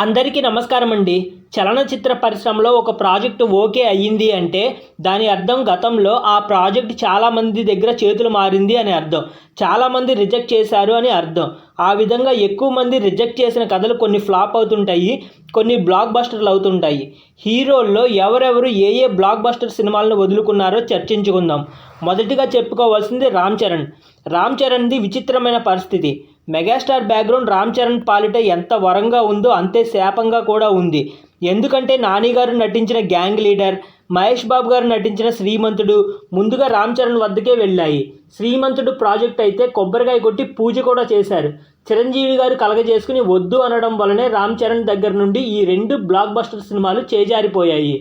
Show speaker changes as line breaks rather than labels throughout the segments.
అందరికీ నమస్కారం అండి. చలనచిత్ర పరిశ్రమలో ఒక ప్రాజెక్టు ఓకే అయ్యింది అంటే దాని అర్థం గతంలో ఆ ప్రాజెక్ట్ చాలామంది దగ్గర చేతులు మారింది అని అర్థం. చాలామంది రిజెక్ట్ చేశారు అని అర్థం. ఆ విధంగా ఎక్కువ మంది రిజెక్ట్ చేసిన కథలు కొన్ని ఫ్లాప్ అవుతుంటాయి, కొన్ని బ్లాక్ బస్టర్లు అవుతుంటాయి. హీరోల్లో ఎవరెవరు ఏ ఏ బ్లాక్ బస్టర్ సినిమాలను వదులుకున్నారో చర్చించుకుందాం. మొదటిగా చెప్పుకోవాల్సింది రామ్ చరణ్. రామ్ చరణ్ది విచిత్రమైన పరిస్థితి. మెగాస్టార్ బ్యాక్గ్రౌండ్ రామ్ చరణ్ పాలిట ఎంత వరంగా ఉందో అంతే శాపంగా కూడా ఉంది. ఎందుకంటే నాని గారు నటించిన గ్యాంగ్ లీడర్, మహేష్ బాబు గారు నటించిన శ్రీమంతుడు ముందుగా రామ్ చరణ్ వద్దకే వెళ్ళాయి. శ్రీమంతుడు ప్రాజెక్ట్ అయితే కొబ్బరికాయ కొట్టి పూజ కూడా చేశారు. చిరంజీవి గారు కలగజేసుకుని వద్దు అనడం వల్లనే రామ్ చరణ్ దగ్గర నుండి ఈ రెండు బ్లాక్ బస్టర్ సినిమాలు చేజారిపోయాయి.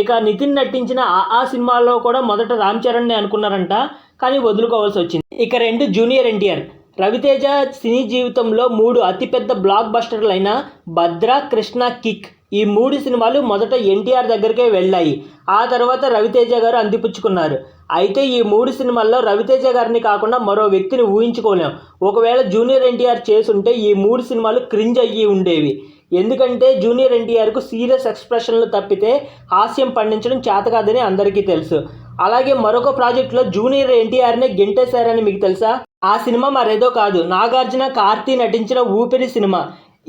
ఇక నితిన్ నటించిన ఆ సినిమాలో కూడా మొదట రామ్ చరణ్ని అనుకున్నారంట, కానీ వదులుకోవాల్సి వచ్చింది. ఇక రెండు జూనియర్ ఎన్టీఆర్. రవితేజ సినీ జీవితంలో 3 అతిపెద్ద బ్లాక్ బస్టర్లైన భద్ర, కృష్ణ, కిక్ ఈ 3 సినిమాలు మొదట ఎన్టీఆర్ దగ్గరికే వెళ్ళాయి. ఆ తర్వాత రవితేజ గారు అందిపుచ్చుకున్నారు. అయితే ఈ 3 సినిమాల్లో రవితేజ గారిని కాకుండా మరో వ్యక్తిని ఊహించుకోలేం. ఒకవేళ జూనియర్ ఎన్టీఆర్ చేసుంటే ఈ 3 సినిమాలు క్రింజ్ అయ్యి ఉండేవి. ఎందుకంటే జూనియర్ ఎన్టీఆర్కు సీరియస్ ఎక్స్ప్రెషన్లు తప్పితే హాస్యం పండించడం చేతకాదని అందరికీ తెలుసు. అలాగే మరొక ప్రాజెక్టులో జూనియర్ ఎన్టీఆర్నే గెంటేశారని మీకు తెలుసా? ఆ సినిమా మరేదో కాదు, నాగార్జున, కార్తీ నటించిన ఊపిరి సినిమా.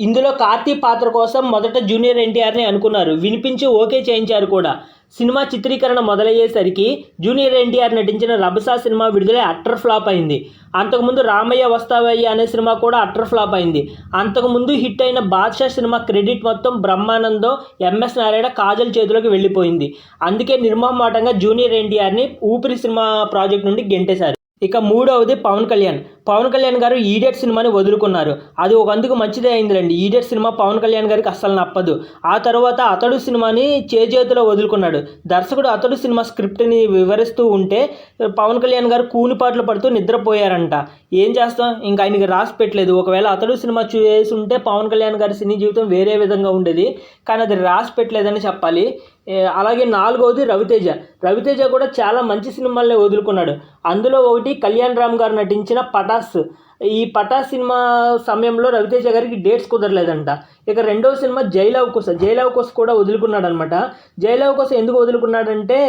ఇందులో కార్తీ పాత్ర కోసం మొదట జూనియర్ ఎన్టీఆర్ని అనుకున్నారు, వినిపించి ఓకే చేయించారు కూడా. సినిమా చిత్రీకరణ మొదలయ్యేసరికి జూనియర్ ఎన్టీఆర్ నటించిన రభస సినిమా విడుదలై అట్టర్ ఫ్లాప్ అయింది. అంతకుముందు రామయ్య వస్తావయ్య అనే సినిమా కూడా అట్టర్ ఫ్లాప్ అయింది. అంతకుముందు హిట్ అయిన బాద్షా సినిమా క్రెడిట్ మొత్తం బ్రహ్మానందం, ఎంఎస్ నారాయణ, కాజల్ చేతిలోకి వెళ్ళిపోయింది. అందుకే నిర్మోహమాటంగా జూనియర్ ఎన్టీఆర్ని ఊపిరి సినిమా ప్రాజెక్ట్ నుండి గెంటేశారు. ఇక మూడవది పవన్ కళ్యాణ్. పవన్ కళ్యాణ్ గారు ఈడియట్ సినిమాని వదులుకున్నారు. అది ఒక అందుకు మంచిదే అయిందిలేండి. ఈడియట్ సినిమా పవన్ కళ్యాణ్ గారికి అస్సలు నప్పదు. ఆ తర్వాత అతడు సినిమాని చేతిలో వదులుకున్నాడు. దర్శకుడు అతడు సినిమా స్క్రిప్ట్ని వివరిస్తూ ఉంటే పవన్ కళ్యాణ్ గారు కూనిపాట్లు పడుతూ నిద్రపోయారంట. ఏం చేస్తాం, ఇంకా ఆయనకి రాసి పెట్టలేదు. ఒకవేళ అతడు సినిమా చేసి ఉంటే పవన్ కళ్యాణ్ గారి సినీ జీవితం వేరే విధంగా ఉండేది, కానీ అది రాసి పెట్టలేదని చెప్పాలి. అలాగే నాలుగవది రవితేజ. రవితేజ కూడా చాలా మంచి సినిమాలనే వదులుకున్నాడు. అందులో ఒకటి కళ్యాణ్ రామ్ గారు నటించిన పటాస్. ఈ పటాస్ సినిమా సమయంలో రవితేజ గారికి డేట్స్ కుదరలేదంట. ఇక రెండవ సినిమా జైలవకుశ కూడా వదులుకున్నాడు అనమాట. జైలవకుశ ఎందుకు వదులుకున్నాడంటే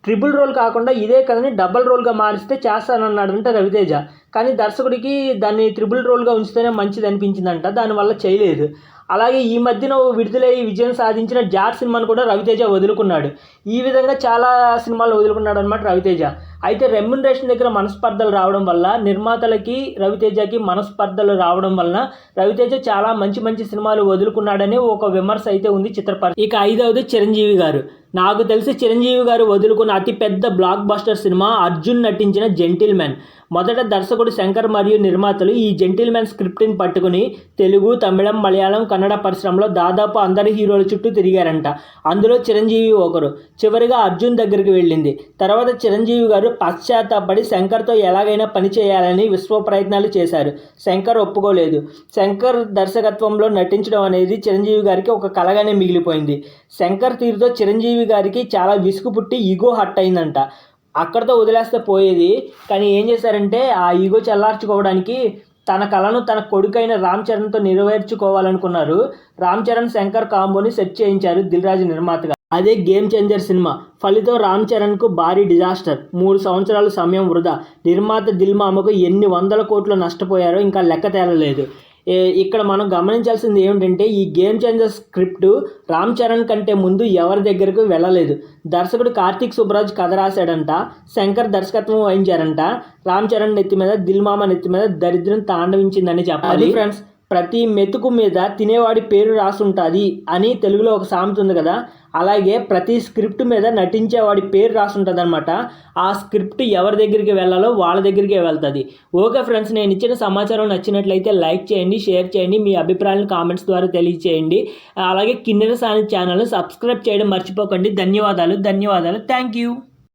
ట్రిపుల్ రోల్ కాకుండా ఇదే కథని డబల్ రోల్గా మారిస్తే చేస్తానన్నాడంటే రవితేజ. కానీ దర్శకుడికి దాన్ని ట్రిపుల్ రోల్గా ఉంచితేనే మంచిది అనిపించిందంట, దానివల్ల చేయలేదు. అలాగే ఈ మధ్యన విడుదలై విజయం సాధించిన జాట్ సినిమాను కూడా రవితేజ వదులుకున్నాడు. ఈ విధంగా చాలా సినిమాలు వదులుకున్నాడు అనమాట రవితేజ. అయితే రెమ్యునరేషన్ దగ్గర మనస్పర్ధలు రావడం వల్ల, నిర్మాతలకి రవితేజకి మనస్పర్ధలు రావడం వలన రవితేజ చాలా మంచి సినిమాలు వదులుకున్నాడని ఒక విమర్శ అయితే ఉంది చిత్రపరిశ్రమ. ఇక ఐదవది చిరంజీవి గారు. నాకు తెలిసి చిరంజీవి గారు వదులుకున్న అతిపెద్ద బ్లాక్ బస్టర్ సినిమా అర్జున్ నటించిన జెంటిల్మెన్. మొదట దర్శకుడు శంకర్ మరియు నిర్మాతలు ఈ జెంటిల్మెన్ స్క్రిప్ట్ని పట్టుకుని తెలుగు, తమిళం, మలయాళం, కన్నడ పరిశ్రమలో దాదాపు అందరి హీరోల చుట్టూ తిరిగారంట. అందులో చిరంజీవి ఒకరు. చివరిగా అర్జున్ దగ్గరికి వెళ్ళింది. తర్వాత చిరంజీవి గారు పశ్చాత్తాపడి శంకర్తో ఎలాగైనా పని చేయాలని విశ్వ ప్రయత్నాలు చేశారు. శంకర్ ఒప్పుకోలేదు. శంకర్ దర్శకత్వంలో నటించడం అనేది చిరంజీవి గారికి ఒక కలగానే మిగిలిపోయింది. శంకర్ తీరుతో చిరంజీవి గారికి చాలా విసుగు పుట్టి ఈగో హట్ అయిందంట. అక్కడితో వదిలేస్తే పోయేది, కానీ ఏం చేశారంటే ఆ ఈగో చల్లార్చుకోవడానికి తన కళను తన కొడుకైన రామ్ చరణ్తో నెరవేర్చుకోవాలనుకున్నారు. రామ్ చరణ్, శంకర్ కాంబోని సెట్ చేయించారు దిల్ రాజు నిర్మాతగా. అదే గేమ్ చేంజర్ సినిమా. ఫలితం రామ్ చరణ్కు భారీ డిజాస్టర్. 3 సంవత్సరాల సమయం వృధా. నిర్మాత దిల్ మామకు ఎన్ని వందల కోట్లు నష్టపోయారో ఇంకా లెక్క తేలలేదు. ఇక్కడ మనం గమనించాల్సింది ఏమిటంటే ఈ game changer script Ram Charan కంటే ముందు ఎవరి దగ్గరకు వెళ్ళలేదు. దర్శకుడు కార్తీక్ సుబ్బరాజ్ కథ రాశాడంట, శంకర్ దర్శకత్వం వహించారంట. రామ్ చరణ్ నెత్తి మీద, దిల్ మామ నెత్తి మీద దరిద్రం తాండవించిందని చెప్పాలి. ఫ్రెండ్స్, ప్రతి మెతుకు మీద తినేవాడి పేరు రాసుంటుంది అని తెలుగులో ఒక సామెత ఉంది కదా, అలాగే ప్రతి స్క్రిప్ట్ మీద నటించేవాడి పేరు రాసుంటుంది అనమాట. ఆ స్క్రిప్ట్ ఎవరి దగ్గరికి వెళ్ళాలో వాళ్ళ దగ్గరికే వెళ్తుంది. ఓకే ఫ్రెండ్స్, నేను ఇచ్చిన సమాచారం నచ్చినట్లయితే లైక్ చేయండి, షేర్ చేయండి, మీ అభిప్రాయాలను కామెంట్స్ ద్వారా తెలియచేయండి. అలాగే కిన్నెర సాని ఛానల్ని సబ్స్క్రైబ్ చేయడం మర్చిపోకండి. ధన్యవాదాలు. Thank you.